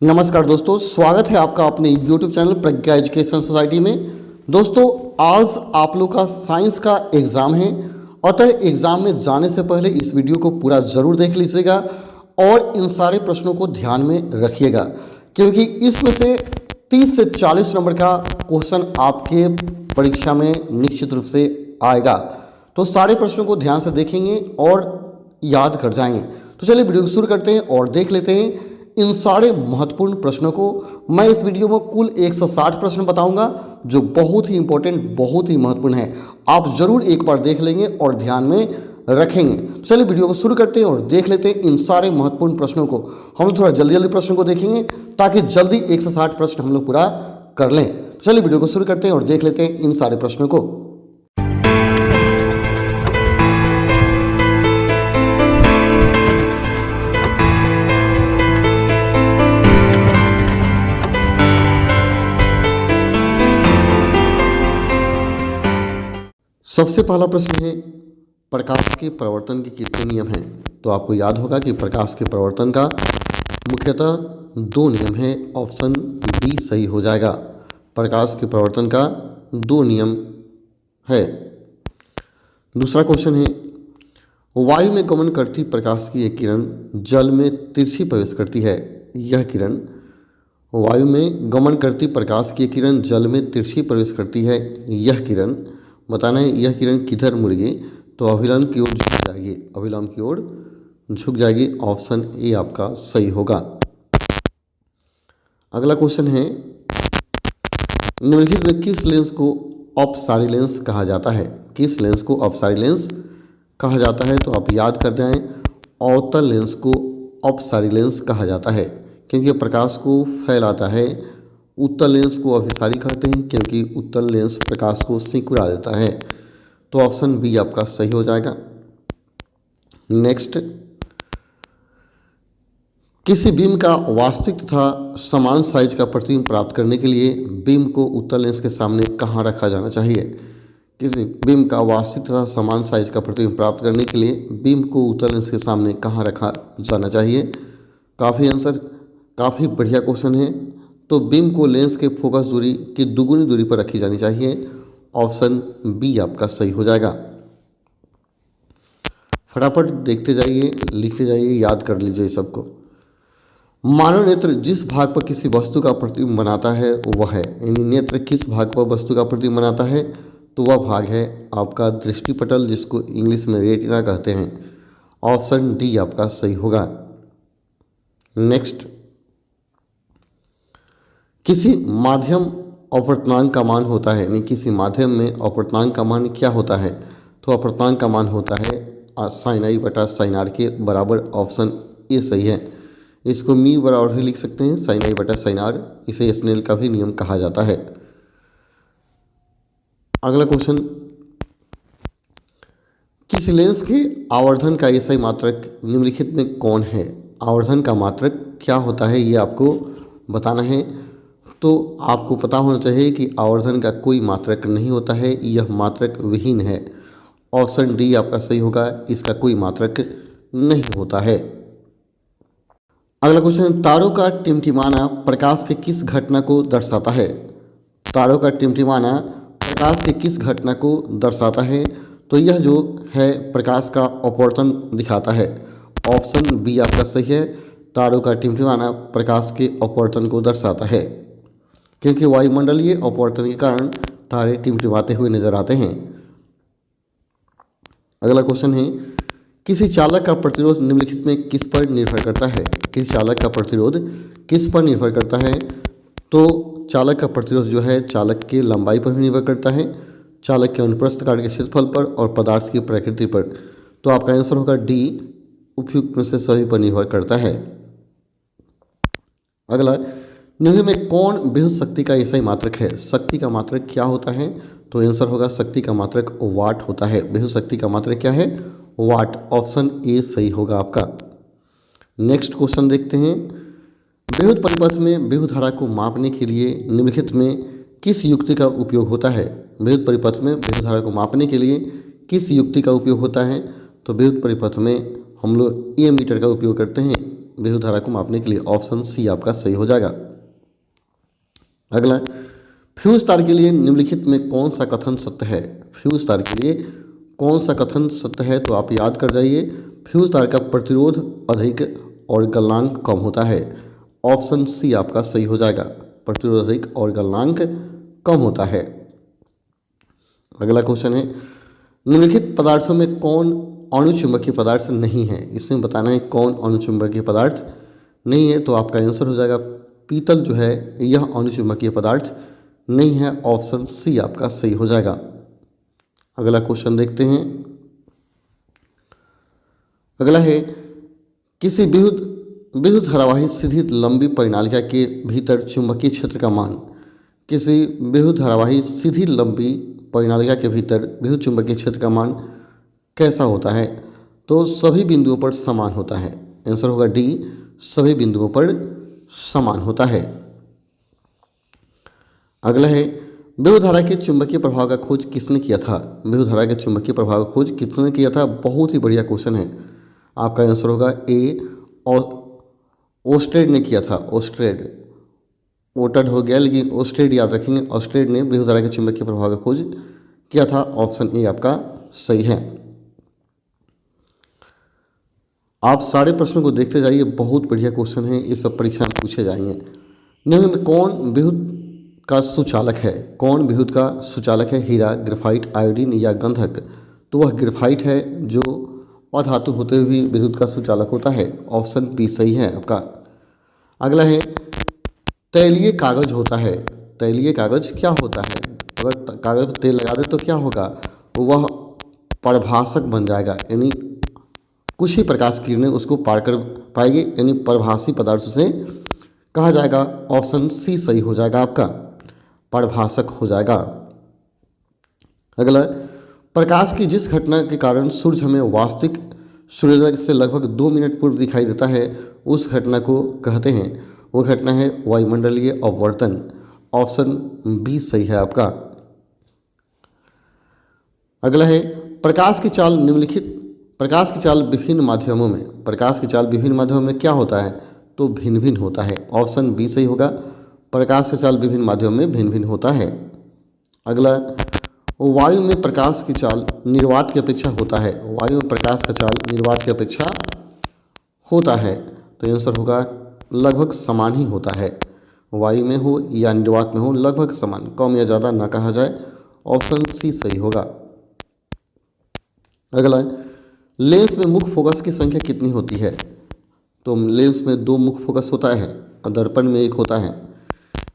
नमस्कार दोस्तों, स्वागत है आपका अपने YouTube चैनल प्रज्ञा एजुकेशन सोसाइटी में। दोस्तों, आज आप लोग का साइंस का एग्ज़ाम है, अतः एग्ज़ाम में जाने से पहले इस वीडियो को पूरा ज़रूर देख लीजिएगा और इन सारे प्रश्नों को ध्यान में रखिएगा, क्योंकि इसमें से 30 से 40 नंबर का क्वेश्चन आपके परीक्षा में निश्चित रूप से आएगा। तो सारे प्रश्नों को ध्यान से देखेंगे और याद कर जाएंगे। तो चलिए वीडियो को शुरू करते हैं और देख लेते हैं इन सारे महत्वपूर्ण प्रश्नों को। मैं इस वीडियो में कुल 160 प्रश्न बताऊंगा जो बहुत ही इंपॉर्टेंट, बहुत ही महत्वपूर्ण है। आप जरूर एक बार देख लेंगे और ध्यान में रखेंगे। तो चलिए वीडियो को शुरू करते हैं और देख लेते हैं इन सारे महत्वपूर्ण प्रश्नों को। हम लोग थोड़ा जल्दी जल्दी प्रश्नों को देखेंगे ताकि जल्दी 160 प्रश्न हम लोग पूरा कर लें। तो चलिए वीडियो को शुरू करते हैं और देख लेते हैं इन सारे प्रश्नों को। सबसे पहला प्रश्न है, प्रकाश के प्रवर्तन के कितने नियम हैं? तो आपको याद होगा कि प्रकाश के प्रवर्तन का मुख्यतः 2 नियम है। ऑप्शन बी सही हो जाएगा। प्रकाश के प्रवर्तन का 2 नियम है। दूसरा क्वेश्चन है, वायु में गमन करती प्रकाश की एक किरण जल में तिरछी प्रवेश करती है। यह किरण, वायु में गमन करती प्रकाश की किरण जल में तिरछी प्रवेश करती है। यह किरण बताना है, यह किरण किधर मुड़ेगी? तो अभिलंब की ओर झुक जाएगी। अभिलंब की ओर झुक जाएगी। ऑप्शन ए आपका सही होगा। अगला क्वेश्चन है, निम्नलिखित में किस लेंस को अपसारी लेंस कहा जाता है? किस लेंस को अपसारी लेंस कहा जाता है? तो आप याद कर जाएं, अवतल लेंस को अपसारी लेंस कहा जाता है क्योंकि प्रकाश को फैलाता है। उत्तल लेंस को अभिसारी कहते हैं क्योंकि उत्तल लेंस प्रकाश को सिकुड़ा देता है। तो ऑप्शन बी आपका सही हो जाएगा। नेक्स्ट, किसी बीम का वास्तविक तथा समान साइज का प्रतिबिंब प्राप्त करने के लिए बीम को उत्तल लेंस के सामने कहाँ रखा जाना चाहिए? किसी बीम का वास्तविक तथा समान साइज का प्रतिबिंब प्राप्त करने के लिए बीम को उत्तल लेंस के सामने कहाँ रखा जाना चाहिए? काफ़ी बढ़िया क्वेश्चन है। तो बीम को लेंस के फोकस दूरी की दुगुनी दूरी पर रखी जानी चाहिए। ऑप्शन बी आपका सही हो जाएगा। फटाफट देखते जाइए, लिखते जाइए, याद कर लीजिए सबको। मानव नेत्र जिस भाग पर किसी वस्तु का प्रतिबिंब बनाता है वह है, यानी नेत्र किस भाग पर वस्तु का प्रतिबिंब बनाता है? तो वह भाग है आपका दृष्टिपटल, जिसको इंग्लिश में रेटिना कहते हैं। ऑप्शन डी आपका सही होगा। नेक्स्ट, किसी माध्यम अपवर्तनांक का मान होता है, यानी किसी माध्यम में अपवर्तनांक का मान क्या होता है? तो अपवर्तनांक का मान होता है साइन आई बटा साइन आर के बराबर। ऑप्शन ए सही है। इसको मी बराबर भी लिख सकते हैं, साइन आई बटा साइन आर। इसे स्नेल का भी नियम कहा जाता है। अगला क्वेश्चन, किसी लेंस के आवर्धन का एसआई मात्रक निम्नलिखित में कौन है? आवर्धन का मात्रक क्या होता है ये आपको बताना है। तो आपको पता होना चाहिए कि आवर्धन का कोई मात्रक नहीं होता है, यह मात्रक विहीन है। ऑप्शन डी आपका सही होगा, इसका कोई मात्रक नहीं होता है। अगला क्वेश्चन, तारों का टिमटिमाना प्रकाश के किस घटना को दर्शाता है? तारों का टिमटिमाना प्रकाश के किस घटना को दर्शाता है? तो यह जो है प्रकाश का अपवर्तन दिखाता है। ऑप्शन बी आपका सही है। तारों का टिमटिमाना प्रकाश के अपवर्तन को दर्शाता है क्योंकि वायुमंडलीय अपवर्तन के कारण तारे टिमटिमाते हुए नजर आते हैं। अगला क्वेश्चन है, किसी चालक का प्रतिरोध निम्नलिखित में किस पर निर्भर करता है? किसी चालक का प्रतिरोध किस पर निर्भर करता है? तो चालक का प्रतिरोध जो है चालक की लंबाई पर भी निर्भर करता है, चालक के अनुप्रस्थ काट के क्षेत्रफल पर और पदार्थ की प्रकृति पर। तो आपका आंसर होगा डी, उपयुक्त में से सभी पर निर्भर करता है। अगला, निम्न में कौन बेहुद शक्ति का एसआई मात्रक है? शक्ति का मात्रक क्या होता है? तो आंसर होगा शक्ति का मात्रक वाट होता है। बेहुद शक्ति का मात्रक क्या है? वाट। ऑप्शन ए सही होगा आपका। नेक्स्ट क्वेश्चन देखते हैं, बेहुद परिपथ में बेहुद धारा को मापने के लिए निम्नलिखित में किस युक्ति का उपयोग होता है? बेहुद परिपथ में बेहुद धारा को मापने के लिए किस युक्ति का उपयोग होता है? तो बेहुद परिपथ में हम लोग ए मीटर का उपयोग करते हैं। विद्युत धारा को मापने के लिए। ऑप्शन सी आपका सही हो जाएगा। अगला, फ्यूज तार के लिए निम्नलिखित में कौन सा कथन सत्य है? फ्यूज तार के लिए कौन सा कथन सत्य है? तो आप याद कर जाइए, फ्यूज तार का प्रतिरोध अधिक और गलनांक कम होता है। ऑप्शन सी आपका सही हो जाएगा, प्रतिरोध अधिक और गलनांक कम होता है। अगला क्वेश्चन है, निम्नलिखित पदार्थों में कौन अणुचुंबकीय पदार्थ नहीं है? इसमें बताना है कौन अणुचुंबकीय पदार्थ नहीं है। तो आपका आंसर हो जाएगा पीतल जो है यह अणुचुंबकीय पदार्थ नहीं है। ऑप्शन सी आपका सही हो जाएगा। अगला क्वेश्चन देखते हैं। अगला है, किसी विद्युत धारावाही सीधी लंबी परिनालिका के भीतर चुंबकीय क्षेत्र का मान। किसी विद्युत धारावाही सीधी लंबी परिनालिका के भीतर विद्युत चुंबकीय क्षेत्र का मान कैसा होता है? तो सभी बिंदुओं पर समान होता है। आंसर होगा डी, सभी बिंदुओं पर समान होता है। अगला है, विद्युत धारा के चुंबकीय प्रभाव का खोज किसने किया था? विद्युत धारा के चुंबकीय प्रभाव का खोज किसने किया था? बहुत ही बढ़िया क्वेश्चन है। आपका आंसर होगा ए, ओस्टेड ने किया था। ओस्टेड, ओटड हो गया लेकिन ओस्टेड याद रखेंगे। ओस्टेड ने विद्युत धारा के चुंबकीय प्रभाव का खोज किया था। ऑप्शन ए आपका सही है। आप सारे प्रश्नों को देखते जाइए, बहुत बढ़िया क्वेश्चन है, ये सब परीक्षा में पूछे जाएंगे। निम्न में कौन विद्युत का सुचालक है? कौन विद्युत का सुचालक है? हीरा, ग्रेफाइट, आयोडीन या गंधक? तो वह ग्रेफाइट है जो अधातु होते हुए भी विद्युत का सुचालक होता है। ऑप्शन बी सही है आपका। अगला है, तैलीय कागज होता है। तैलीय कागज क्या होता है? अगर कागज पर तेल लगा दे तो क्या होगा? वह प्रभाषक बन जाएगा, यानी कुछ ही प्रकाश किरणें उसको पार कर पाएगी, यानी प्रभासी पदार्थ से कहा जाएगा। ऑप्शन सी सही हो जाएगा आपका, प्रभाषक हो जाएगा। अगला, प्रकाश की जिस घटना के कारण सूर्य हमें वास्तविक सूर्योदय से लगभग 2 मिनट पूर्व दिखाई देता है, उस घटना को कहते हैं, वो घटना है वायुमंडलीय अपवर्तन। ऑप्शन बी सही है आपका। अगला है, प्रकाश की चाल विभिन्न माध्यमों में, प्रकाश की चाल विभिन्न माध्यमों में क्या होता है? तो भिन्न भिन्न होता है। ऑप्शन बी सही होगा, प्रकाश की चाल विभिन्न माध्यमों में भिन्न भिन्न होता है। अगला, वायु में प्रकाश की चाल निर्वात की अपेक्षा होता है। वायु में प्रकाश का चाल निर्वात की अपेक्षा होता है। तो आंसर होगा लगभग समान ही होता है। वायु में हो या निर्वात में हो, लगभग समान, कम या ज़्यादा ना कहा जाए। ऑप्शन सी सही होगा। अगला, लेंस में मुख्य फोकस की संख्या कितनी होती है? तो लेंस में 2 मुख्य फोकस होता है और दर्पण में 1 होता है,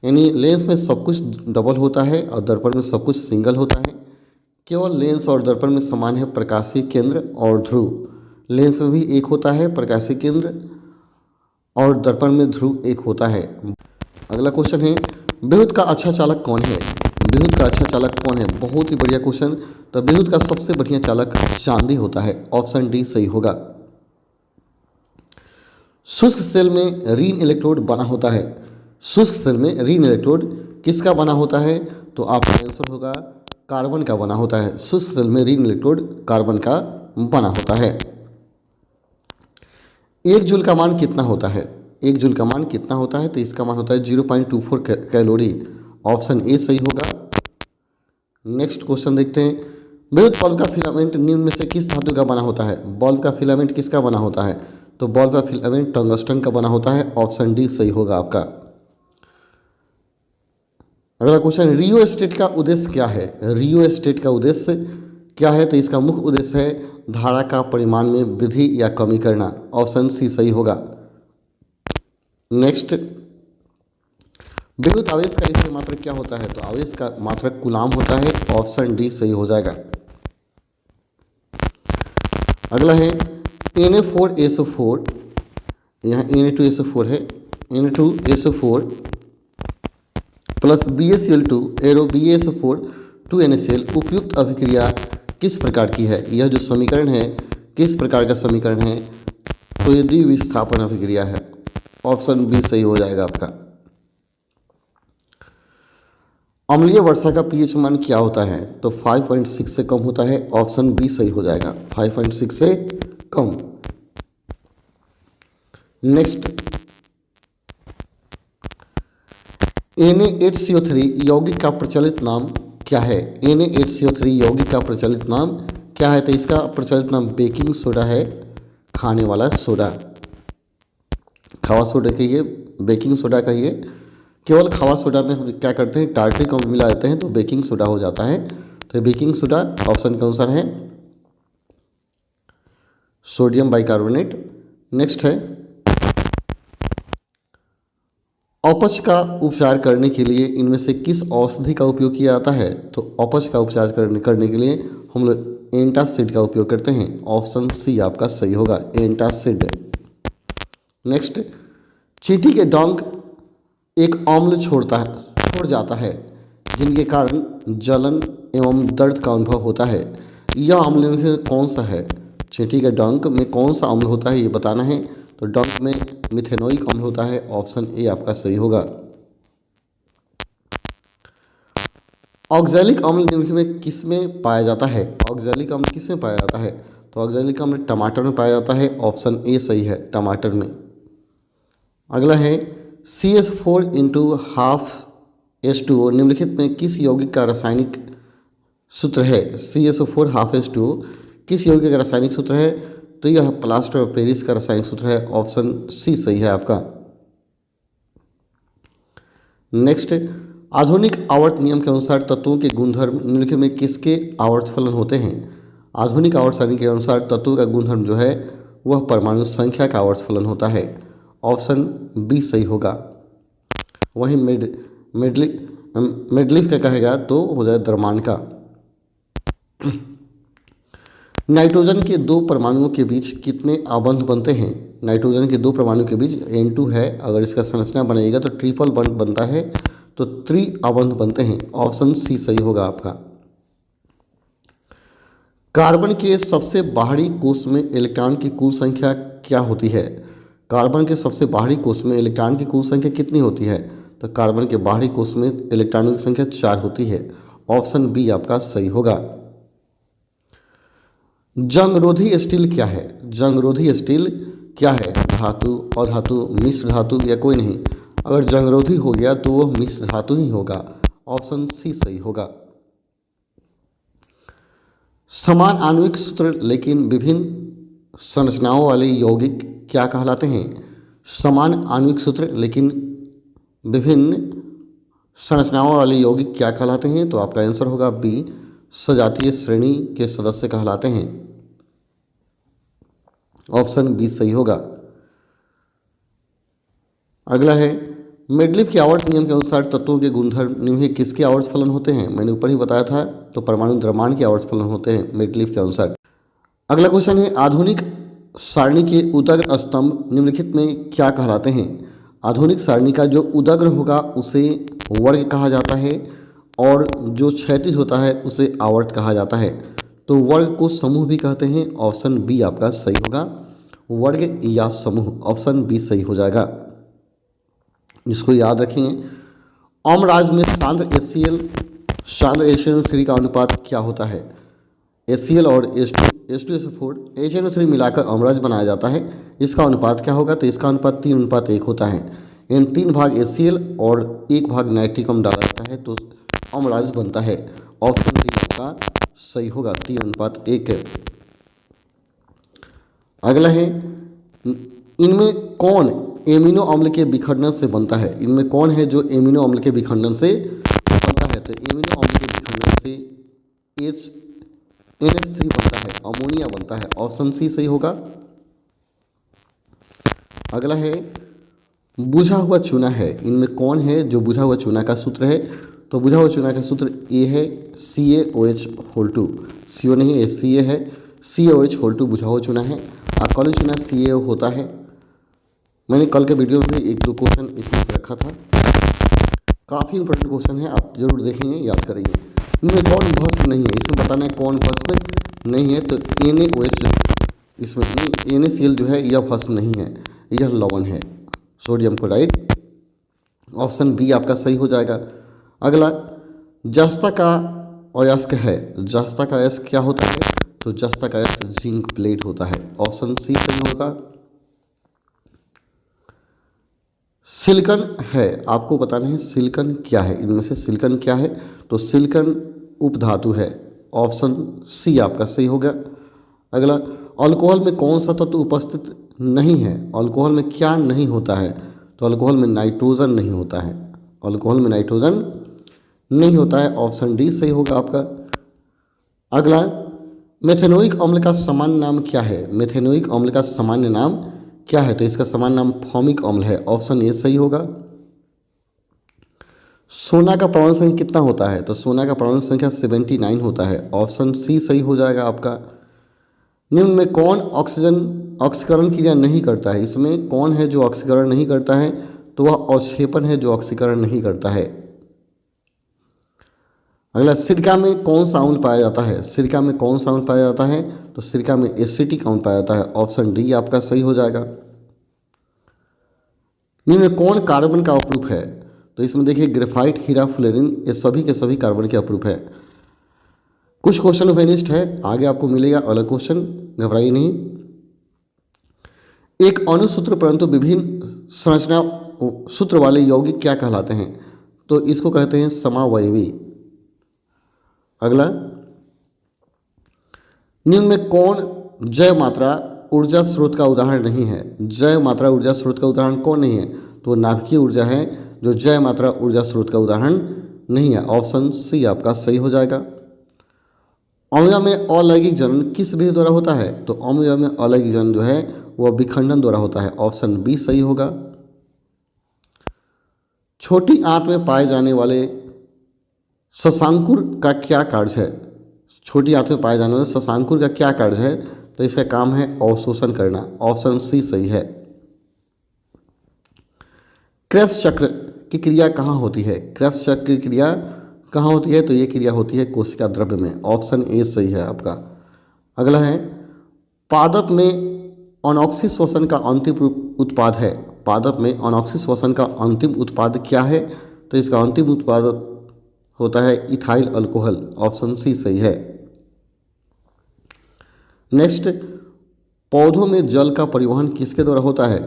यानी लेंस में सब कुछ डबल होता है और दर्पण में सब कुछ सिंगल होता है। केवल लेंस और दर्पण में समान है प्रकाशीय केंद्र और ध्रुव। लेंस में भी 1 होता है प्रकाशीय केंद्र और दर्पण में ध्रुव 1 होता है। अगला क्वेश्चन है, विद्युत का अच्छा चालक कौन है? विद्युत का अच्छा चालक कौन है? बहुत ही बढ़िया क्वेश्चन। तो विद्युत का सबसे बढ़िया चालक चांदी होता है। ऑप्शन डी सही होगा। शुष्क सेल में ऋण इलेक्ट्रोड बना होता है। शुष्क सेल में ऋण इलेक्ट्रोड किसका बना होता है? तो आपका आंसर होगा कार्बन का बना होता है। शुष्क सेल में ऋण इलेक्ट्रोड कार्बन का बना होता है। 1 जूल का मान कितना होता है? 1 जूल का मान कितना होता है? तो इसका मान होता है 0.24 कैलोरी। ऑप्शन ए सही होगा। नेक्स्ट क्वेश्चन देखते हैं, विद्युत बल्ब का फिलामेंट निम्न में से किस धातु का बना होता है? बल्ब का फिलामेंट किसका बना होता है? तो बल्ब का फिलामेंट टंगस्टन का बना होता है। ऑप्शन डी सही होगा आपका। अगला क्वेश्चन, रियो स्टेट का उद्देश्य क्या है? रियो स्टेट का उद्देश्य क्या है? तो इसका मुख्य उद्देश्य है धारा का परिमाण में वृद्धि या कमी करना। ऑप्शन सी सही होगा। नेक्स्ट, विद्युत आवेश का स्थिर मात्रक क्या होता है? तो आवेश का मात्रक कूलाम होता है। ऑप्शन डी सही हो जाएगा। अगला है Na4SO4, यहाँ Na2SO4 है, Na2SO4 plus BaCl2 arrow BaSO4 2NaCl उपयुक्त अभिक्रिया किस प्रकार की है? यह जो समीकरण है किस प्रकार का समीकरण है? तो ये द्विविस्थापन अभिक्रिया है। ऑप्शन बी सही हो जाएगा आपका। अम्लीय वर्षा का पीएच मान क्या होता है? तो 5.6 से कम होता है। ऑप्शन बी सही हो जाएगा, 5.6 से कम। नेक्स्ट, Na8CO3 यौगिक का प्रचलित नाम क्या है? Na8CO3 यौगिक का प्रचलित नाम क्या है? तो इसका प्रचलित नाम बेकिंग सोडा है, खाने वाला सोडा। खावा सोडा कहिए, बेकिंग सोडा कहिए। केवल खावा सोडा में हम क्या करते हैं, टार्ट्रिक अम्ल मिला देते हैं तो बेकिंग सोडा हो जाता है। तो बेकिंग सोडा ऑप्शन के अनुसार है सोडियम बाइकार्बोनेट। नेक्स्ट है, अपच का उपचार करने के लिए इनमें से किस औषधि का उपयोग किया जाता है? तो अपच का उपचार करने के लिए हम लोग एंटासिड का उपयोग करते हैं। ऑप्शन सी आपका सही होगा, एंटासिड। नेक्स्ट, चींटी के डंक एक अम्ल छोड़ जाता है जिनके कारण जलन एवं दर्द का अनुभव होता है। यह अम्ल में कौन सा है? चींटी के डंक में कौन सा अम्ल होता है ये बताना है। तो डंक में मिथेनोइक अम्ल होता है। ऑप्शन ए आपका सही होगा। ऑक्सैलिक अम्ल निम्नलिखित में किस में पाया जाता है? ऑक्सैलिक अम्ल किस में पाया जाता है? तो ऑक्सैलिक अम्ल टमाटर में पाया जाता है। ऑप्शन ए सही है, टमाटर में। अगला है, CH4 इंटू हाफ H2O निम्नलिखित में किस यौगिक का रासायनिक सूत्र है? CH4 हाफ H2O किस यौगिक का रासायनिक सूत्र है? तो यह प्लास्टर ऑफ पेरिस का रासायनिक सूत्र है। ऑप्शन सी सही है आपका। नेक्स्ट, आधुनिक आवर्त नियम के अनुसार तत्वों के गुणधर्म निम्नलिखित में किसके आवर्त फलन होते हैं? आधुनिक आवर्त सारणी के अनुसार तत्वों का गुणधर्म जो है वह परमाणु संख्या का आवर्त फलन होता है। ऑप्शन बी सही होगा। वहीं मेडलिफ का कहेगा तो हो जाए द्रव्यमान का। नाइट्रोजन के दो परमाणुओं के बीच कितने आबंध बनते हैं? नाइट्रोजन के दो परमाणु के बीच N2 है, अगर इसका संरचना बनेगा तो ट्रिपल बॉन्ड बनता है, तो त्रिआबंध बनते हैं। ऑप्शन सी सही होगा आपका। कार्बन के सबसे बाहरी कोष में इलेक्ट्रॉन की कुल संख्या क्या होती है? कार्बन के सबसे बाहरी कोष में इलेक्ट्रॉन की कुल संख्या कितनी होती है? तो कार्बन के बाहरी कोष में इलेक्ट्रॉनों की संख्या 4 होती है। ऑप्शन बी आपका सही होगा। जंगरोधी स्टील क्या है? जंगरोधी स्टील क्या है? धातु, अधातु, मिश्र धातु या कोई नहीं? अगर जंगरोधी हो गया तो वह मिश्र धातु ही होगा। ऑप्शन सी सही होगा। समान आणविक सूत्र लेकिन विभिन्न संरचनाओं वाले यौगिक क्या कहलाते हैं? समान आणविक सूत्र लेकिन विभिन्न संरचनाओं वाले यौगिक क्या कहलाते हैं? तो आपका आंसर होगा बी, सजातीय श्रेणी के सदस्य कहलाते हैं। ऑप्शन बी सही होगा। अगला है, मेडलिफ के आवर्त नियम के अनुसार तत्वों के गुणधर्म निम्नलिखित किसके आवर्त फलन होते हैं? मैंने ऊपर ही बताया था, तो परमाणु द्रव्यमान के आवर्त फलन होते हैं मेडलिफ के अनुसार। अगला क्वेश्चन है, आधुनिक सारणी के उदग्र स्तंभ निम्नलिखित में क्या कहलाते हैं? आधुनिक सारणी का जो उदग्र होगा उसे वर्ग कहा जाता है और जो क्षैतिज होता है उसे आवर्त कहा जाता है। तो वर्ग को समूह भी कहते हैं। ऑप्शन बी आपका सही होगा, वर्ग या समूह। ऑप्शन बी सही हो जाएगा, इसको याद रखेंगे। अम्लराज में सांद्र HCl सांद्र HNO3 का अनुपात क्या होता है? HCl और H2SO4 HNO3 मिलाकर अम्लराज बनाया जाता है। इसका अनुपात क्या होगा? तो इसका अनुपात 3:1 होता है। इन 3 भाग HCl और 1 भाग नाइट्रिक अम्ल डाला जाता है तो अम्लराज बनता है। ऑप्शन डी आपका सही होगा, 3:1। अगला है, इनमें कौन एमिनो अम्ल के विखंडन से बनता है? इनमें कौन है जो एमिनो अम्ल के विखंडन से बनता है? तो एमिनो अम्ल के विखंडन से NH3 बनता है, अमोनिया बनता है। ऑप्शन सी सही होगा। अगला है, बुझा हुआ चूना है, इनमें कौन है जो बुझा हुआ चूना का सूत्र है? तो बुझा हुआ चूना का सूत्र ए है CaOH2। CO नहीं है, Ca है। CaOH2 बुझा हुआ चूना है। काली चूना CaO होता है। मैंने कल के वीडियो में भी 1-2 क्वेश्चन इसमें से रखा था, काफ़ी इंपॉर्टेंट क्वेश्चन है, आप जरूर देखेंगे, याद करेंगे। इनमें कौन भस्म नहीं है, इसमें बताना है कौन भस्म नहीं है। तो NaOH इसमें नहीं, NaCl जो है यह भस्म नहीं है, यह लवण है, सोडियम क्लोराइड। ऑप्शन बी आपका सही हो जाएगा। अगला, जस्ता का अयस्क है, जस्ता का अयस्क क्या होता है? तो जस्ता का अयस्क जिंक प्लेट होता है। ऑप्शन सी सही होगा। सिलिकॉन है, आपको बताना है सिलिकॉन क्या है, इनमें से सिलिकॉन क्या है। तो सिलिकॉन उपधातु है, ऑप्शन सी आपका सही होगा। अगला, अल्कोहल में कौन सा तत्व उपस्थित नहीं है, अल्कोहल में क्या नहीं होता है। तो अल्कोहल में नाइट्रोजन नहीं होता है, अल्कोहल में नाइट्रोजन नहीं होता है, ऑप्शन डी सही होगा आपका। अगला, मेथेनोइक अम्ल का सामान्य नाम क्या है, मेथेनोइक अम्ल का सामान्य नाम क्या है। तो इसका सामान्य नाम फॉर्मिक अम्ल है, ऑप्शन ए सही होगा। सोना का परमाणु संख्या कितना होता है, तो सोना का परमाणु संख्या 79 होता है, ऑप्शन सी सही हो जाएगा आपका। निम्न में कौन ऑक्सीकरण क्रिया नहीं करता है, इसमें कौन है जो ऑक्सीकरण नहीं करता है। तो वह अवक्षेपण है जो ऑक्सीकरण नहीं करता है। अगला, सिरका में कौन सा अम्ल पाया जाता है, सिरका में कौन सा अम्ल पाया जाता है। तो सिरका में एसिटिक अम्ल पाया जाता है, ऑप्शन डी आपका सही हो जाएगा। निम्न में कौन कार्बन का अपरूप है, तो इसमें देखिए ग्रेफाइट, हीरा, फ्लोरीन, ये सभी के सभी कार्बन के अपरूप है। कुछ क्वेश्चन वेनिस्ट है, आगे आपको मिलेगा अलग क्वेश्चन, घबराइए नहीं। एक अणुसूत्र परंतु विभिन्न संरचना सूत्र वाले यौगिक क्या कहलाते हैं। तो इसको कहते हैं समावयवी। अगला, निम्न में कौन जैव मात्रा ऊर्जा स्रोत का उदाहरण नहीं है, जैव मात्रा ऊर्जा स्रोत का उदाहरण कौन नहीं है। तो नाभिकीय ऊर्जा है जो जैव मात्रा ऊर्जा स्रोत का उदाहरण नहीं है, ऑप्शन सी आपका सही हो जाएगा। अम्लजा में अलैंगिक जनन किस विधि द्वारा होता है। तो अम्लजा में अलैंगिक जनन जो है वह विखंडन द्वारा होता है, ऑप्शन बी सही होगा। छोटी आंत में पाए जाने वाले शशांकुर का क्या कार्य है, छोटी आंत में पाए जाने वाले शशांकुर का क्या कार्य है। तो इसका काम है अवशोषण करना, ऑप्शन सी सही है। क्रेब्स चक्र की क्रिया कहाँ होती है, क्रेब्स चक्र की क्रिया कहाँ होती है। तो ये क्रिया होती है कोशिका द्रव्य में, ऑप्शन ए सही है आपका। अगला है, पादप में अनॉक्सी श्वसन का अंतिम उत्पाद है, पादप में अनॉक्सी श्वसन का अंतिम उत्पाद क्या है। तो इसका अंतिम उत्पाद होता है इथाइल अल्कोहल, ऑप्शन सी सही है। नेक्स्ट, पौधों में जल का परिवहन किसके द्वारा होता है।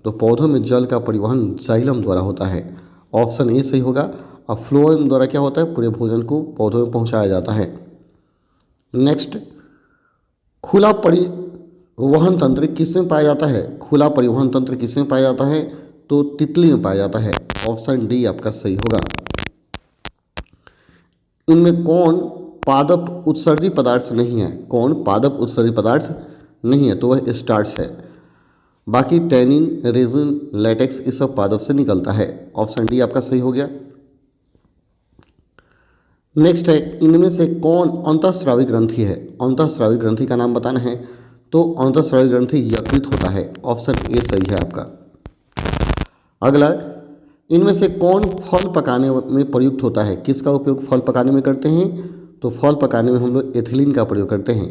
तो पौधों में जल का परिवहन जाइलम द्वारा होता है, ऑप्शन ए सही होगा। और फ्लोएम द्वारा क्या होता है, पूरे भोजन को पौधों में पहुंचाया जाता है। नेक्स्ट, खुला परिवहन तंत्र किसमें पाया जाता है, खुला परिवहन तंत्र किसमें पाया जाता है। तो तितली में पाया जाता है, ऑप्शन डी आपका सही होगा। इनमें कौन पादप उत्सर्जी पदार्थ नहीं है, कौन पादप उत्सर्जी पदार्थ नहीं है। तो वह स्टार्च है, बाकी टैनिन, रेजिन, लैटेक्स ये सब पादप से निकलता है, ऑप्शन डी आपका सही हो गया। नेक्स्ट है, इनमें से कौन अंतःस्रावी ग्रंथि है, अंतःस्रावी ग्रंथि का नाम बताना है। तो अंतःस्रावी ग्रंथि यकृत होता है, ऑप्शन ए सही है आपका। अगला, इनमें से कौन फल पकाने में प्रयुक्त होता है, किसका उपयोग फल पकाने में करते हैं। तो फल पकाने में हम लोग एथिलीन का प्रयोग करते हैं,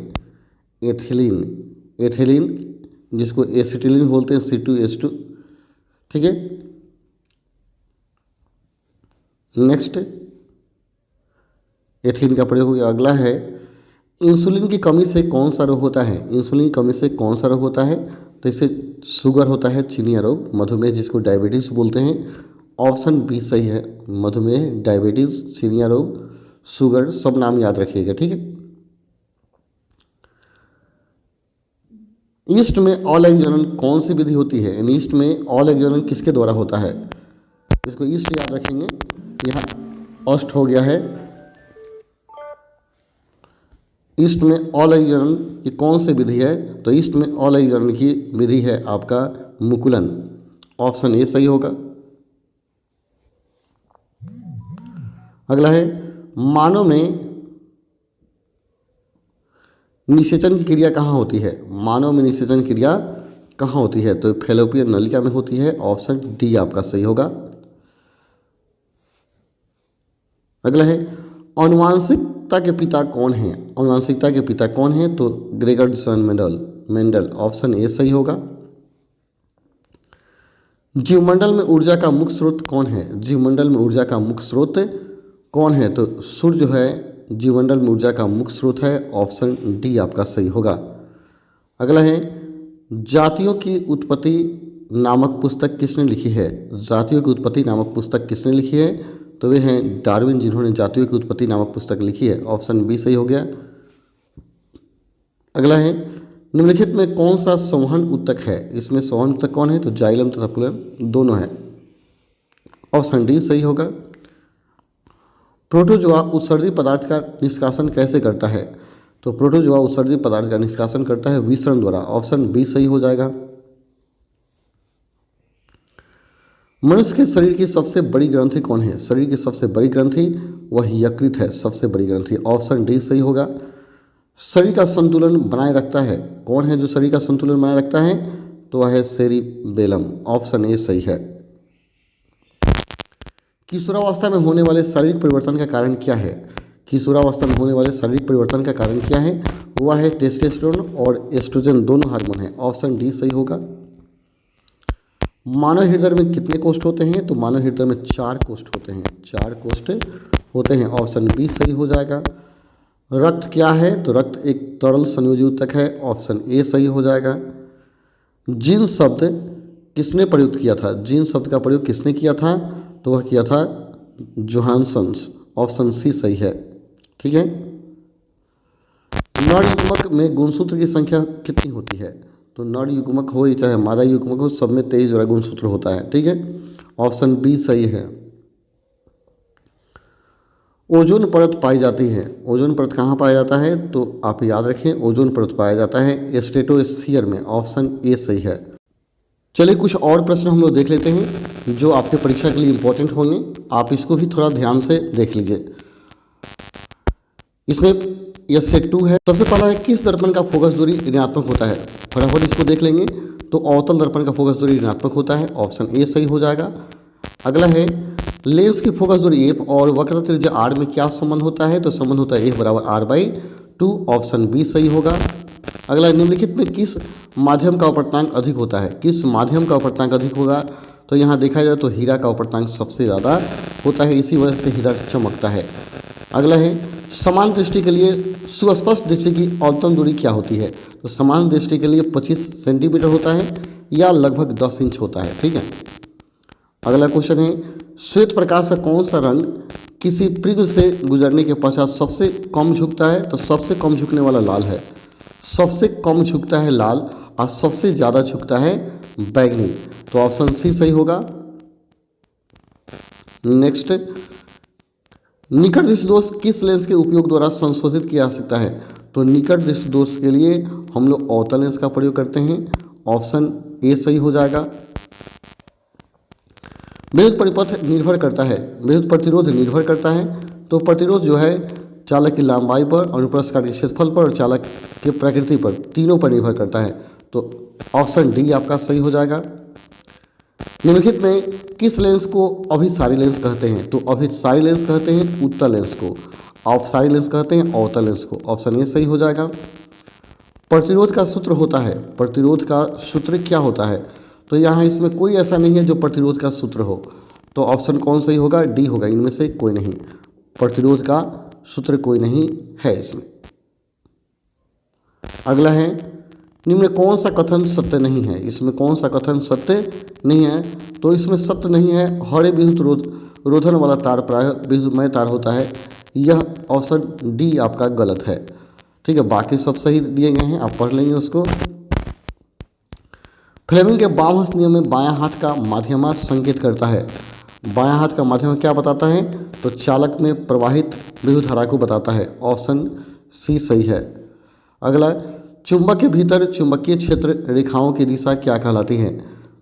एथिलीन, एथिलीन जिसको एसिटिलीन बोलते हैं, C2H2, ठीक है। नेक्स्ट, एथिलीन का प्रयोग हो गया। अगला है, इंसुलिन की कमी से कौन सा रोग होता है, इंसुलिन की कमी से कौन सा रोग होता है। तो इससे शुगर होता है, चिनिया रोग, मधुमेह जिसको डायबिटीज़ बोलते हैं, ऑप्शन बी सही है। मधुमेह, डायबिटीज़, चिनिया रोग, शुगर, सब नाम याद रखिएगा, ठीक है। ईस्ट में अलैंगिक जनन कौन सी विधि होती है, ईस्ट में अलैंगिक जनन किसके द्वारा होता है। इसको ईस्ट याद रखेंगे, यहाँ अष्ट हो गया है। ईस्ट में अलैंगिक जनन की कौन सी विधि है। तो ईस्ट में अलैंगिक जनन की विधि है आपका मुकुलन, ऑप्शन ए सही होगा। अगला है, मानव में निषेचन की क्रिया कहाँ होती है, मानव में निषेचन क्रिया कहाँ होती है। तो फैलोपियन नलिका में होती है, ऑप्शन डी आपका सही होगा। अगला है, आनुवांशिकता के पिता कौन है, आनुवांशिकता के पिता कौन है। तो Gregor John Mendel, option A सही होगा। जीवमंडल में ऊर्जा का मुख्य स्रोत कौन है, जीवमंडल में ऊर्जा का मुख्य स्रोत कौन है। तो सूर्य जो है जीवमंडल में ऊर्जा का मुख्य स्रोत है, ऑप्शन डी आपका सही होगा। अगला है, जातियों की उत्पत्ति नामक पुस्तक किसने लिखी है? जातियों की उत्पत्ति नामक पुस्तक किसने लिखी है? तो वे हैं डार्विन, जिन्होंने जातियों की उत्पत्ति नामक पुस्तक लिखी है। ऑप्शन बी सही हो गया। अगला है, निम्नलिखित में कौन सा संवहन ऊतक है? इसमें संवहन ऊतक कौन है? तो जाइलम तथा फ्लोएम दोनों है। ऑप्शन डी सही होगा। प्रोटोजोआ उत्सर्जी पदार्थ का निष्कासन कैसे करता है? तो प्रोटोजोआ उत्सर्जी पदार्थ का निष्कासन करता है विसरण द्वारा। ऑप्शन बी सही हो जाएगा। मनुष्य के शरीर की सबसे बड़ी ग्रंथि कौन है? शरीर की सबसे बड़ी ग्रंथि वह यकृत है, सबसे बड़ी ग्रंथि। ऑप्शन डी सही होगा। शरीर का संतुलन बनाए रखता है कौन है? जो शरीर का संतुलन बनाए रखता है तो वह है सेरिबेलम। ऑप्शन ए सही है। किशोरावस्था में होने वाले शारीरिक परिवर्तन का कारण क्या है? किशोरावस्था में होने वाले शारीरिक परिवर्तन का कारण क्या है? वह है टेस्टोस्टेरोन और एस्ट्रोजन दोनों हार्मोन है। ऑप्शन डी सही होगा। मानव हृदय में कितने कोष्ठ होते हैं? तो मानव हृदय में 4 कोष्ठ होते हैं, 4 कोष्ठ होते हैं। ऑप्शन बी सही हो जाएगा। रक्त क्या है? तो रक्त एक तरल संयोजी ऊतक है। ऑप्शन ए सही हो जाएगा। जीन शब्द किसने प्रयुक्त किया था? जीन शब्द का प्रयोग किसने किया था? तो वह किया था जोहानसन्स। ऑप्शन सी सही है। ठीक है। नर युग्मक में गुणसूत्र की संख्या कितनी होती है? तो नर युग्मक हो चाहे मादा युग्मक हो, सब में 23 जोड़ा गुणसूत्र होता है। ठीक है। ऑप्शन बी सही है। ओजोन परत पाई जाती है। ओजोन परत कहाँ पाया जाता है? तो आप याद रखें, ओजोन परत पाया जाता है स्ट्रेटोस्फीयर में। ऑप्शन ए सही है। चलिए कुछ और प्रश्न हम लोग देख लेते हैं जो आपके परीक्षा के लिए इंपॉर्टेंट होंगे। आप इसको भी थोड़ा ध्यान से देख लीजिए। इसमें यह सेट 2 है। सबसे पहला है, किस दर्पण का फोकस दूरी ऋणात्मक होता है? फटाफट इसको देख लेंगे। तो अवतल दर्पण का फोकस दूरी ऋणात्मक होता है। ऑप्शन ए सही हो जाएगा। अगला है, लेंस की फोकस दूरी एफ और वक्रता त्रिज्या आर में क्या संबंध होता है? तो संबंध होता है एफ बराबर r/2। ऑप्शन बी सही होगा। अगला, निम्नलिखित में किस माध्यम का अपवर्तनांक अधिक होता है? किस माध्यम का अपवर्तनांक अधिक होगा? तो यहाँ देखा जाए तो हीरा का अपवर्तनांक सबसे ज़्यादा होता है, इसी वजह से हीरा चमकता है। अगला है, समान दृष्टि के लिए सुस्पष्ट दृष्टि की औसतन दूरी क्या होती है? तो समान दृष्टि के लिए 25 सेंटीमीटर होता है या लगभग 10 इंच होता है। ठीक है। अगला क्वेश्चन है, श्वेत प्रकाश का कौन सा रंग किसी प्रिज्म से गुजरने के पश्चात सबसे कम झुकता है? तो सबसे कम झुकने वाला लाल है। सबसे कम झुकता है लाल और सबसे ज़्यादा झुकता है बैंगनी। तो ऑप्शन सी सही होगा। नेक्स्ट, निकट दृष्टि दोष किस लेंस के उपयोग द्वारा संशोधित किया जा सकता है? तो निकट दृष्टि दोष के लिए हम लोग अवतल लेंस का प्रयोग करते हैं। ऑप्शन ए सही हो जाएगा। विद्युत परिपथ निर्भर करता है, विद्युत प्रतिरोध निर्भर करता है। तो प्रतिरोध जो है चालक की लंबाई पर, अनुप्रस्थ काट के क्षेत्रफल पर और चालक के प्रकृति पर, तीनों पर निर्भर करता है। तो ऑप्शन डी आपका सही हो जाएगा। निम्नलिखित में किस लेंस को अभिसारी लेंस कहते हैं? तो अभिसारी लेंस कहते हैं उत्तल लेंस को, अपसारी लेंस कहते हैं अवतल लेंस को। ऑप्शन ए सही हो जाएगा। प्रतिरोध का सूत्र होता है, प्रतिरोध का सूत्र क्या होता है? तो यहाँ इसमें कोई ऐसा नहीं है जो प्रतिरोध का सूत्र हो। तो ऑप्शन कौन सही होगा? डी होगा। इनमें से कोई नहीं, प्रतिरोध का सूत्र कोई नहीं है इसमें। अगला है, निम्न कौन सा कथन सत्य नहीं है? इसमें कौन सा कथन सत्य नहीं है? तो इसमें सत्य नहीं है, हरे विद्युत रोधन वाला तार प्रायः विद्युतमय तार होता है। यह ऑप्शन डी आपका गलत है। ठीक है, बाकी सब सही दिए गए हैं, आप पढ़ लेंगे उसको। फ्लेमिंग के बाम हस्त नियम में बायां हाथ का माध्यमा संकेत करता है। बायां हाथ का माध्यमा क्या बताता है? तो चालक में प्रवाहित विद्युत धारा को बताता है। ऑप्शन सी सही है। अगला, चुंबक के भीतर चुंबकीय क्षेत्र रेखाओं की दिशा क्या कहलाती है?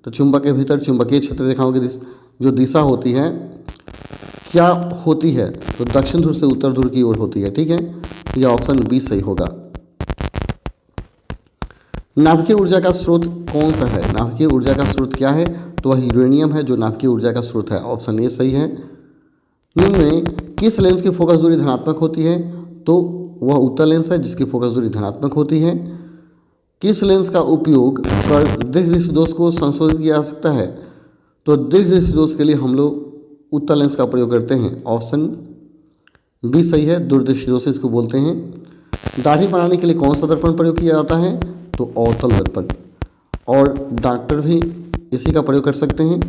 तो चुंबक के भीतर चुंबकीय क्षेत्र रेखाओं की जो दिशा होती है क्या होती है? तो दक्षिण ध्रुव से उत्तर ध्रुव की ओर होती है। ठीक है, यह ऑप्शन बी सही होगा। नाभिकीय ऊर्जा का स्रोत कौन सा है? नाभिकीय ऊर्जा का स्रोत क्या है? तो वह यूरेनियम है जो नाभिकीय ऊर्जा का स्रोत है। ऑप्शन ए सही है। निम्न में किस लेंस की फोकस दूरी धनात्मक होती है? तो वह उत्तल लेंस है जिसकी फोकस दूरी धनात्मक होती है। किस लेंस का उपयोग कर दीर्घ दृष्टि दोष को संशोधित किया जा सकता है? तो दीर्घ दृष्टि दोष के लिए हम लोग उत्तल लेंस का प्रयोग करते हैं। ऑप्शन बी सही है, दूरदृष्टि दोष इसको बोलते हैं। दाढ़ी बनाने के लिए कौन सा दर्पण प्रयोग किया जाता है? तो अवतल दर्पण। और डॉक्टर भी इसी का प्रयोग कर सकते हैं।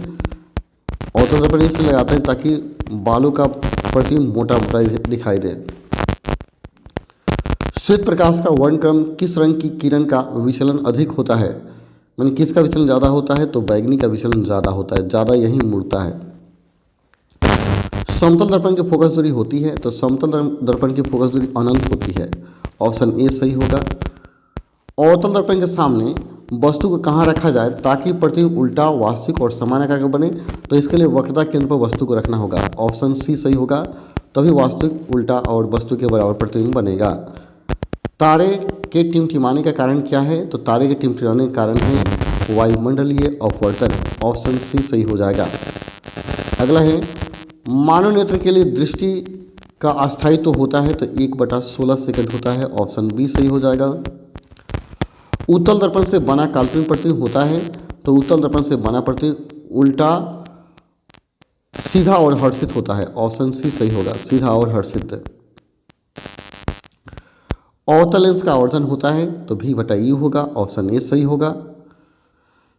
अवतल दर्पण इसलिए लगाते हैं ताकि बालों का प्रतिबिंब मोटा मोटा दिखाई दे। श्वेत प्रकाश का वर्णक्रम किस रंग की किरण का विचलन अधिक होता है? यानी किसका विचलन ज़्यादा होता है? तो बैगनी का विचलन ज़्यादा होता है, ज़्यादा यही मुड़ता है। समतल दर्पण की फोकस दूरी होती है, तो समतल दर्पण की फोकस दूरी अनंत होती है। ऑप्शन ए सही होगा। अवतल दर्पण के सामने वस्तु को कहाँ रखा जाए ताकि प्रतिबिंब उल्टा, वास्तविक और समान आकार का बने? तो इसके लिए वक्रता केंद्र पर वस्तु को रखना होगा। ऑप्शन सी सही होगा, तभी वास्तविक, उल्टा और वस्तु के बराबर प्रतिबिंब बनेगा। तारे के टिमटिमाने का कारण क्या है? तो तारे के टिमटिमाने का कारण है वायुमंडलीय अपवर्तन। ऑप्शन सी सही हो जाएगा। अगला है, मानव नेत्र के लिए दृष्टि का अस्थायित्व होता है, तो 1/16 सेकंड होता है। ऑप्शन बी सही हो जाएगा। उत्तल दर्पण से बना काल्पनिक प्रतिबिंब होता है, तो उत्तल दर्पण से बना प्रतिबिंब उल्टा, सीधा और हर्षित होता है। ऑप्शन सी सही होगा, सीधा और हर्षित। अवतल लेंस का आवर्धन होता है, तो V/U होगा। ऑप्शन ए सही होगा।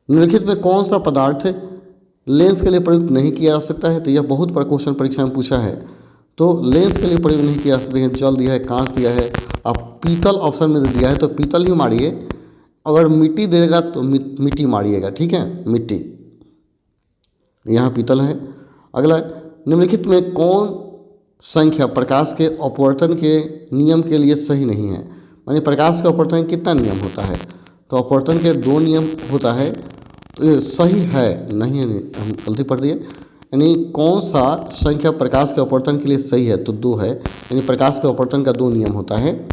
निम्नलिखित में कौन सा पदार्थ लेंस के लिए प्रयुक्त नहीं किया जा सकता है? तो यह बहुत बार क्वेश्चन परीक्षा में पूछा है। तो लेंस के लिए प्रयोग नहीं किया जा सकते हैं, जल दिया है, कांच दिया है, अब पीतल ऑप्शन में दिया है तो पीतल ही मारिए। अगर मिट्टी देगा तो मिट्टी मारिएगा, ठीक है, मिट्टी, यहाँ पीतल है। अगला, निम्नलिखित में कौन संख्या प्रकाश के अपवर्तन के नियम के लिए सही नहीं है? यानी प्रकाश का अपवर्तन कितना नियम होता है? तो अपवर्तन के 2 नियम होता है, तो ये सही है, नहीं है, हम गलती पढ़ दिए। यानी कौन सा संख्या प्रकाश के अपवर्तन के लिए सही है? तो 2 है, यानी प्रकाश के अपवर्तन का 2 नियम होता है।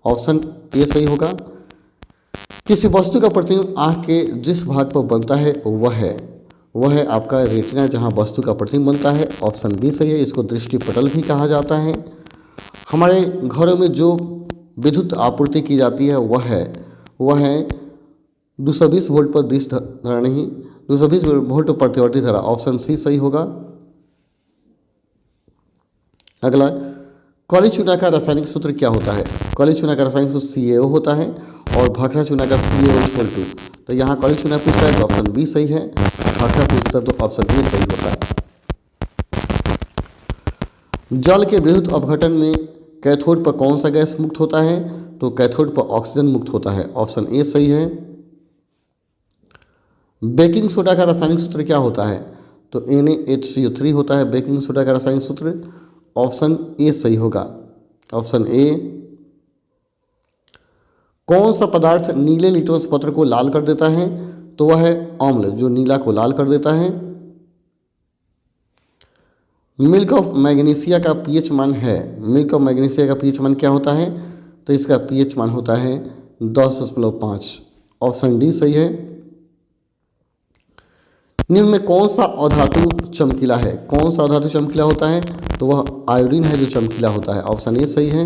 ऑप्शन ए सही होगा। किसी वस्तु का प्रतिबिंब आँख के जिस भाग पर बनता है वह है आपका रेटिना, जहाँ वस्तु का प्रतिबिंब बनता है। ऑप्शन बी सही है, इसको दृष्टिपटल भी कहा जाता है। हमारे घरों में जो विद्युत आपूर्ति की जाती है वह है 220 वोल्ट पर दिश धारा, नहीं 220 वोल्ट पर प्रतिवर्ती धारा। ऑप्शन सी सही होगा। अगला, काली चूना का रासायनिक सूत्र क्या होता है? काली चूना का रासायनिक सूत्र CaO होता है और भाखड़ा चूना का CaO2। तो यहाँ काली चूना पूछता है तो ऑप्शन बी सही है, भाखड़ा पूछता है तो ऑप्शन ए सही होता है। जल के विद्युत अपघटन में कैथोड पर कौन सा गैस मुक्त होता है? तो कैथोड पर ऑक्सीजन मुक्त होता है। ऑप्शन ए सही है। बेकिंग सोडा का रासायनिक सूत्र क्या होता है? तो NaHCO3 होता है बेकिंग सोडा का रासायनिक सूत्र। ऑप्शन ए सही होगा, ऑप्शन ए। कौन सा पदार्थ नीले लिटमस पत्र को लाल कर देता है? तो वह है अम्ल, जो नीला को लाल कर देता है। मिल्क ऑफ मैग्नीशिया का पीएच मान है, मिल्क ऑफ मैग्नीशिया का पीएच मान क्या होता है? तो इसका पीएच मान होता है 10.5। ऑप्शन डी सही है। निम्न में कौन सा अधातु चमकीला है? कौन सा अधातु चमकीला होता है? तो वह आयोडीन है जो चमकीला होता है। ऑप्शन ए सही है।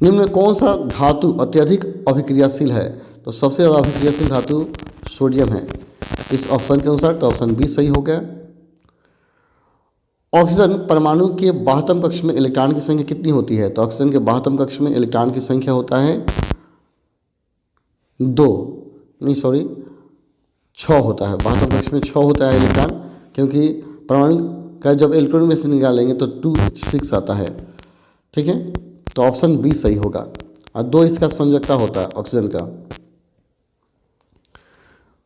निम्न में कौन सा धातु अत्यधिक अभिक्रियाशील है? तो सबसे ज़्यादा अभिक्रियाशील धातु सोडियम है इस ऑप्शन के अनुसार, तो ऑप्शन बी सही हो गया। ऑक्सीजन परमाणु के बाह्यतम कक्ष में इलेक्ट्रॉन की संख्या कितनी होती है? तो ऑक्सीजन के बाह्यतम कक्ष में इलेक्ट्रॉन की संख्या होता है 6 होता है। बाह्यतम कक्ष में 6 होता है इलेक्ट्रॉन, क्योंकि परमाणु का जब इलेक्ट्रॉन में से निकालेंगे तो 2 6 आता है, ठीक है। तो ऑप्शन बी सही होगा, और 2 इसका संयोजकता होता है ऑक्सीजन का।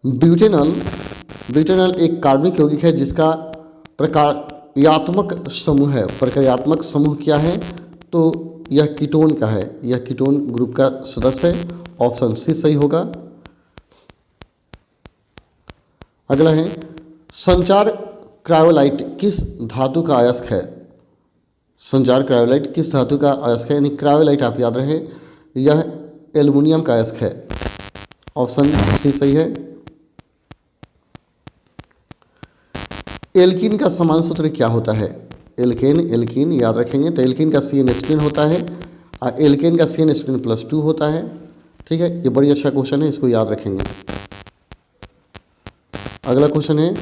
ब्यूटेनॉल एक कार्बनिक यौगिक है जिसका प्रक्रियात्मक समूह है। प्रक्रियात्मक समूह क्या है? तो यह कीटोन का है, यह कीटोन ग्रुप का सदस्य है। ऑप्शन सी सही होगा। अगला है, संचार क्रायोलाइट किस धातु का अयस्क है? संचार क्रायोलाइट किस धातु का अयस्क है? यानी क्रायोलाइट आप याद रहे, यह एल्युमिनियम का अयस्क है। ऑप्शन सी सही है। एल्कीन का समान सूत्र क्या होता है? एल्कीन याद रखेंगे तो एल्कीन का CN होता है और एल्केन का CN+2 होता है, ठीक है। ये बड़ी अच्छा क्वेश्चन है, इसको याद रखेंगे। अगला क्वेश्चन है,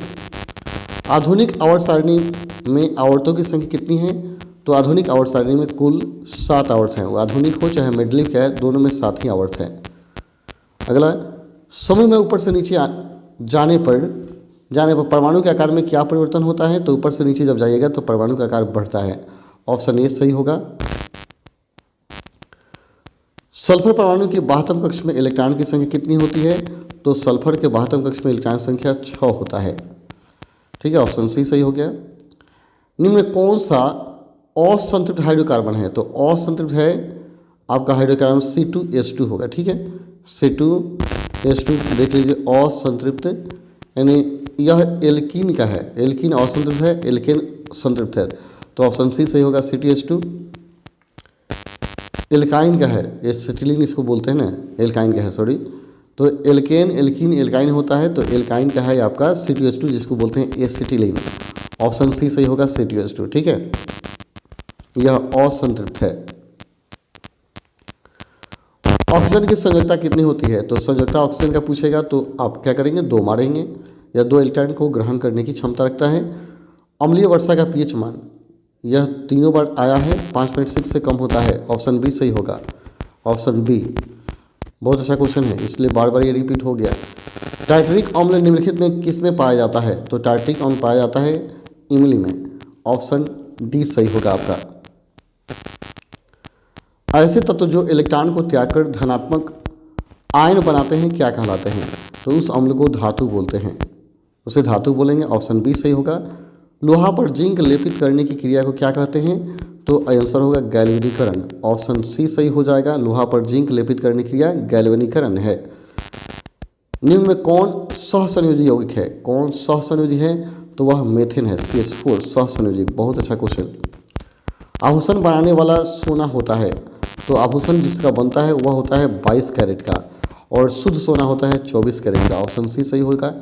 आधुनिक आवर्त सारणी में आवर्तों की संख्या कितनी है? तो आधुनिक आवर्त सारणी में कुल 7 आवर्त हैं। वो आधुनिक हो चाहे मेडलिक है, दोनों में 7 ही आवर्त है। अगला, समय में ऊपर से नीचे जाने पर परमाणु के आकार में क्या परिवर्तन होता है? तो ऊपर से नीचे जब जाइएगा तो परमाणु का आकार बढ़ता है। ऑप्शन ए सही होगा। सल्फर परमाणु के 72 कक्ष में इलेक्ट्रॉन की संख्या कितनी होती है? तो सल्फर के 72 कक्ष में इलेक्ट्रॉन संख्या 6 होता है। ठीक है, ऑप्शन सी सही हो गया। निम्न में कौन सा असंतृप्त हाइड्रोकार्बन है? तो असंतृप्त है आपका हाइड्रोकार्बन C2H2 होगा। ठीक है, C2H2 देख लीजिए, असंतृप्त यानी यह एल्कीन का है। एल्कीन असंतृप्त है, एल्केन संतृप्त है, तो ऑप्शन सी सही होगा C2H2। एल्काइन का है, एसिटिलीन इसको बोलते हैं ना, एल्काइन का है सॉरी, तो एल्केन एल्कीन एल्काइन होता है, तो एल्काइन का है आपका C2H2 जिसको बोलते हैं एसिटिलीन। ऑप्शन सी सही होगा C2H2। ठीक है, यह असंतृप्त है। ऑक्सीजन की संयोजकता कितनी होती है? तो संयोजकता ऑक्सीजन का पूछेगा तो आप क्या करेंगे, 2 मारेंगे, या 2 इलेक्ट्रॉन को ग्रहण करने की क्षमता रखता है। अम्लीय वर्षा का पीएच मान यह तीनों बार आया है, 5.6 से कम होता है। ऑप्शन बी सही होगा। ऑप्शन बी बहुत अच्छा क्वेश्चन है, इसलिए बार बार ये रिपीट हो गया। टार्टरिक अम्ल निम्नलिखित में किस में पाया जाता है? तो टार्टरिक अम्ल पाया जाता है इमली में। ऑप्शन डी सही होगा आपका। ऐसे तत्व जो इलेक्ट्रॉन को त्याग कर धनात्मक आयन बनाते हैं क्या कहलाते हैं? तो उस अम्ल को धातु बोलते हैं, उसे धातु बोलेंगे। ऑप्शन बी सही होगा। लोहा पर जिंक लेपित करने की क्रिया को क्या कहते हैं? तो आंसर होगा गैल्वेनीकरण। ऑप्शन सी सही हो जाएगा। लोहा पर जिंक लेपित करने की क्रिया गैल्वेनीकरण है। निम्न में कौन सहसंयोजी यौगिक है? कौन सहसंयोजी है? तो वह मेथेन है, CH4 सहसंयोजी। बहुत अच्छा क्वेश्चन। आभूषण बनाने वाला सोना होता है, तो आभूषण जिसका बनता है वह होता है 22 कैरेट का, और शुद्ध सोना होता है 24 कैरेट का। ऑप्शन सी सही होगा।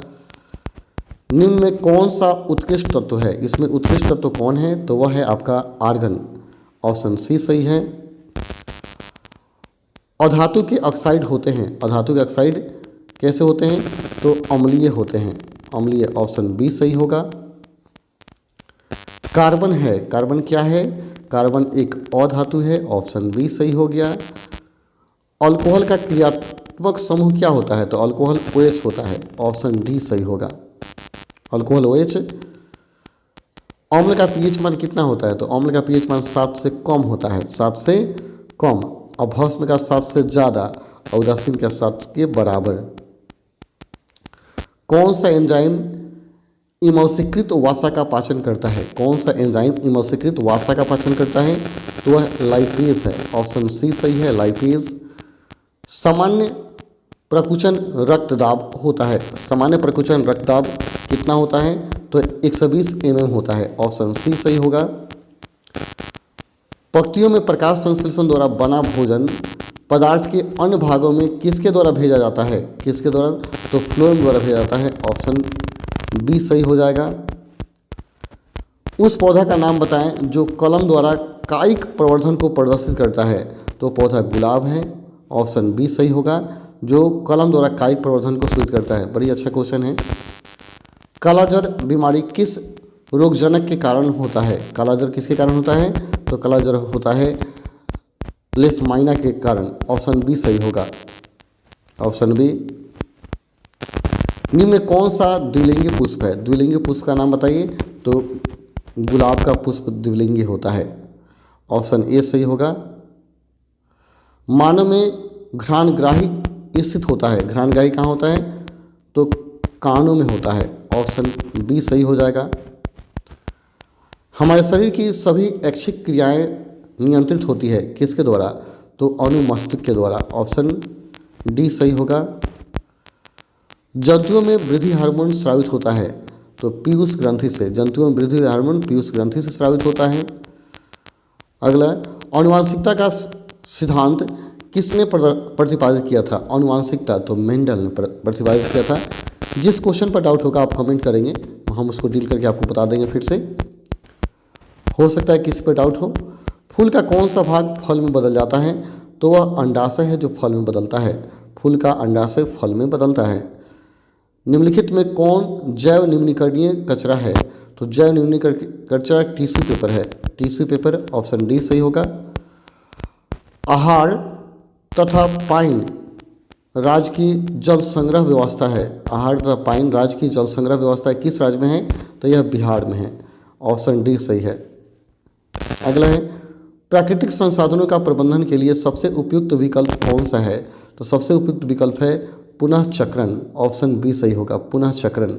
निम्न में कौन सा उत्कृष्ट तत्व है? इसमें उत्कृष्ट तत्व कौन है? तो वह है आपका आर्गन। ऑप्शन सी सही है। अधातु के ऑक्साइड होते हैं, अधातु के ऑक्साइड कैसे होते हैं? तो अम्लीय होते हैं, अम्लीय। ऑप्शन बी सही होगा। कार्बन है, कार्बन क्या है? कार्बन एक अधातु है। ऑप्शन बी सही हो गया। अल्कोहल का क्रियात्मक समूह क्या होता है? तो अल्कोहल OH होता है। ऑप्शन डी सही होगा, अल्कोहल OH। अम्ल का पीएच मान कितना होता है? तो अम्ल का पीएच मान 7 से कम होता है, 7 से कम। और भस्म का 7 से ज़्यादा, और उदासीन का 7 के बराबर। कौन सा एंजाइम इमल्सीकृत वासा का पाचन करता है? कौन सा एंजाइम इमल्सीकृत वासा का पाचन करता है? तो वह लाइपेज है। ऑप्शन सी सही है, लाइपेज। सामान्य प्रकुचन रक्तदाब होता है, सामान्य प्रकुचन रक्तदाब कितना होता है? तो 120 mm होता है। ऑप्शन सी सही होगा। पंक्तियों में प्रकाश संश्लेषण द्वारा बना भोजन पदार्थ के अन्य भागों में किसके द्वारा भेजा जाता है? किसके द्वारा? तो फ्लोएम द्वारा भेजा जाता है। ऑप्शन बी सही हो जाएगा। उस पौधा का नाम बताएं जो कलम द्वारा कायिक प्रवर्धन को प्रदर्शित करता है। तो पौधा गुलाब है। ऑप्शन बी सही होगा, जो कलम द्वारा कायिक प्रवर्धन को सूचित करता है। बड़ी अच्छा क्वेश्चन है। कालाजार बीमारी किस रोगजनक के कारण होता है? कालाजार किसके कारण होता है? तो कालाजार होता है लेशमाइना के कारण। ऑप्शन बी सही होगा, ऑप्शन बी। निम्न में कौन सा द्विलिंगी पुष्प है? द्विलिंगी पुष्प का नाम बताइए। तो गुलाब का पुष्प द्विलिंगी होता है। ऑप्शन ए सही होगा। मानव में घ्राणग्राही स्थित होता है, घ्राणग्राही कहाँ होता है? तो कानों में होता है। ऑप्शन बी सही हो जाएगा। हमारे शरीर की सभी ऐच्छिक क्रियाएं नियंत्रित होती है किसके द्वारा? तो अनुमस्तिष्क के द्वारा। ऑप्शन डी सही होगा। जंतुओं में वृद्धि हार्मोन स्रावित होता है, तो पीयूष ग्रंथि से। जंतुओं में वृद्धि हार्मोन पीयूष ग्रंथि से स्रावित होता है। अगला, आनुवांशिकता का सिद्धांत किसने प्रतिपादित किया था? आनुवांशिकता तो मेंडल ने प्रतिपादित किया था। जिस क्वेश्चन पर डाउट होगा आप कमेंट करेंगे, हम उसको डील करके आपको बता देंगे फिर से। हो सकता है किसी पर डाउट हो। फूल का कौन सा भाग फल में बदल जाता है? तो वह अंडाशय है जो फल में बदलता है। फूल का अंडाशय फल में बदलता है। निम्नलिखित में कौन जैव निम्नीकरणीय कचरा है? तो जैव निम्नीकरणीय कचरा टिश्यू पेपर है, टिश्यू पेपर। ऑप्शन डी सही होगा। आहार तथा पाइन राज्य की जल संग्रह व्यवस्था है, आहट तथा पाइन राज्य की जल संग्रह व्यवस्था किस राज्य में है, तो यह बिहार में है। ऑप्शन डी सही है। अगला है प्राकृतिक संसाधनों का प्रबंधन के लिए सबसे उपयुक्त विकल्प कौन सा है, तो सबसे उपयुक्त विकल्प है पुनः चक्रण। ऑप्शन बी सही होगा, पुनः चक्रण।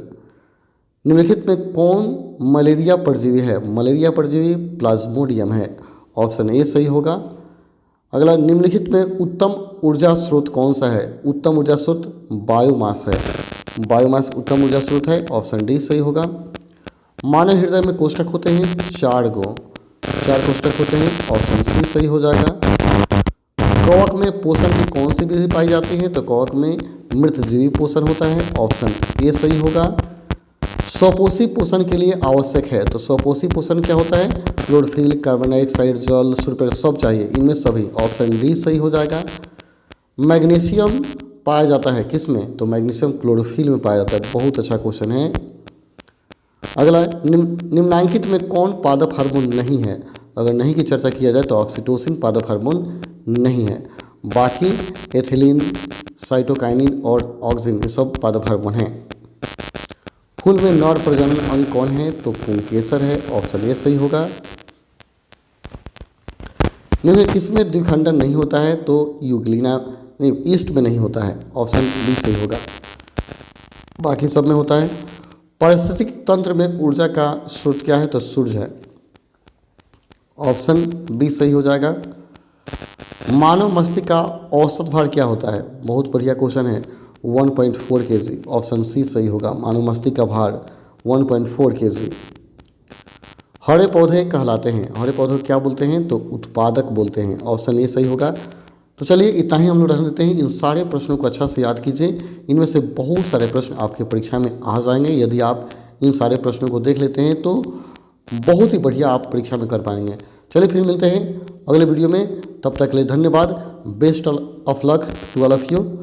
निम्नलिखित में कौन मलेरिया परजीवी है, मलेरिया परजीवी प्लाज्मोडियम है। ऑप्शन ए सही होगा। अगला निम्नलिखित में उत्तम ऊर्जा स्रोत कौन सा है, उत्तम ऊर्जा स्रोत बायोमास है, बायोमास उत्तम ऊर्जा स्रोत है। ऑप्शन डी सही होगा। मानव हृदय में कोष्ठक होते हैं 4 कोष्ठक होते हैं। ऑप्शन सी सही हो जाएगा। कवक में पोषण की कौन सी विधि पाई जाती है, तो कवक में मृतजीवी पोषण होता है। ऑप्शन ए सही होगा। स्वपोषी पोषण के लिए आवश्यक है, तो स्वपोषी पोषण क्या होता है, क्लोरोफिल, कार्बन डाइऑक्साइड, जल, सूर्यप्रकाश सब चाहिए, इनमें सभी। ऑप्शन डी सही हो जाएगा। मैग्नीशियम पाया जाता है किसमें, तो मैग्नीशियम क्लोरोफिल में पाया जाता है। बहुत अच्छा क्वेश्चन है। अगला निम्नांकित में कौन पादप हार्मोन नहीं है, अगर नहीं की चर्चा किया जाए तो ऑक्सीटोसिन पादप हार्मोन नहीं है, बाकी एथिलीन, साइटोकाइनिन और ऑक्सिन ये सब पादप हार्मोन हैं। फूल में नर प्रजनन अंग कौन है, तो पुंकेसर है। ऑप्शन ए सही होगा। निम्न किसमें द्विखंडन नहीं होता है, तो यूग्लिना नहीं, ईस्ट में नहीं होता है। ऑप्शन बी सही होगा, बाकी सब में होता है। पारिस्थितिक तंत्र में ऊर्जा का स्रोत क्या है, तो सूर्य है। ऑप्शन बी सही हो जाएगा। मानव मस्तिष्क का औसत भार क्या होता है, बहुत बढ़िया क्वेश्चन है, 1.4 kg। ऑप्शन सी सही होगा, मानव मस्तिष्क का भार 1.4 kg। हरे पौधे कहलाते हैं, हरे पौधे क्या बोलते हैं, तो उत्पादक बोलते हैं। ऑप्शन ए सही होगा। तो चलिए इतना ही हम लोग रख देते हैं। इन सारे प्रश्नों को अच्छा से याद कीजिए, इनमें से बहुत सारे प्रश्न आपके परीक्षा में आ जाएंगे। यदि आप इन सारे प्रश्नों को देख लेते हैं तो बहुत ही बढ़िया आप परीक्षा में कर पाएंगे। चलिए फिर मिलते हैं अगले वीडियो में, तब तक के लिए धन्यवाद। Best of luck to all of you.